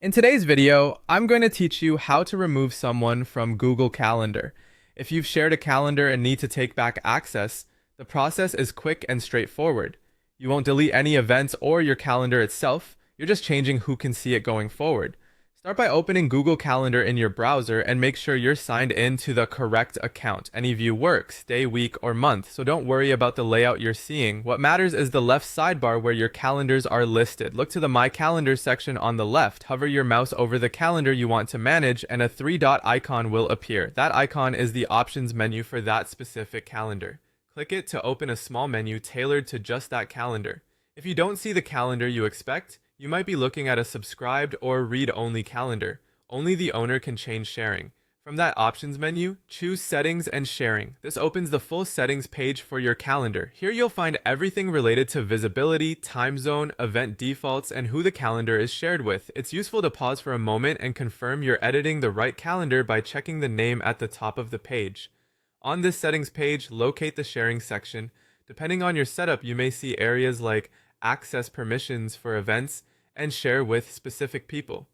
In today's video, I'm going to teach you how to remove someone from Google Calendar. If you've shared a calendar and need to take back access, the process is quick and straightforward. You won't delete any events or your calendar itself, you're just changing who can see it going forward. Start by opening Google Calendar in your browser and make sure you're signed in to the correct account. Any view works, day, week, or month, so don't worry about the layout you're seeing. What matters is the left sidebar where your calendars are listed. Look to the My Calendar section on the left. Hover your mouse over the calendar you want to manage and a three-dot icon will appear. That icon is the options menu for that specific calendar. Click it to open a small menu tailored to just that calendar. If you don't see the calendar you expect, you might be looking at a subscribed or read-only calendar. Only the owner can change sharing. From that options menu, choose Settings and Sharing. This opens the full settings page for your calendar. Here you'll find everything related to visibility, time zone, event defaults, and who the calendar is shared with. It's useful to pause for a moment and confirm you're editing the right calendar by checking the name at the top of the page. On this settings page, locate the sharing section. Depending on your setup, you may see areas like access permissions for events and share with specific people.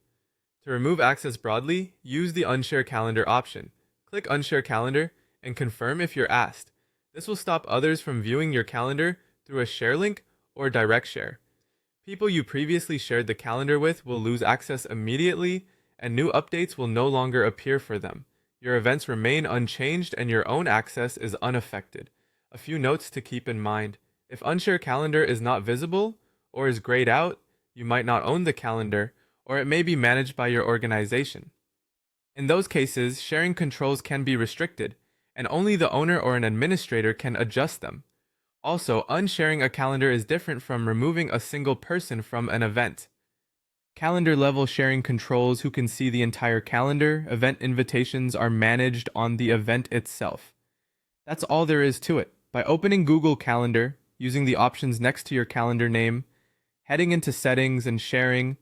To remove access broadly, use the Unshare Calendar option. Click Unshare Calendar and confirm if you're asked. This will stop others from viewing your calendar through a share link or direct share. People you previously shared the calendar with will lose access immediately, and new updates will no longer appear for them. Your events remain unchanged and your own access is unaffected. A few notes to keep in mind. If Unshare Calendar is not visible or is grayed out, you might not own the calendar, or it may be managed by your organization. In those cases, sharing controls can be restricted, and only the owner or an administrator can adjust them. Also, unsharing a calendar is different from removing a single person from an event. Calendar level sharing controls who can see the entire calendar. Event invitations are managed on the event itself. That's all there is to it. By opening Google Calendar, using the options next to your calendar name, heading into Settings and Sharing,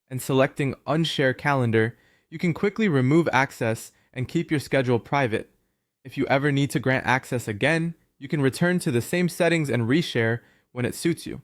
and selecting Unshare Calendar, you can quickly remove access and keep your schedule private. If you ever need to grant access again, you can return to the same settings and reshare when it suits you.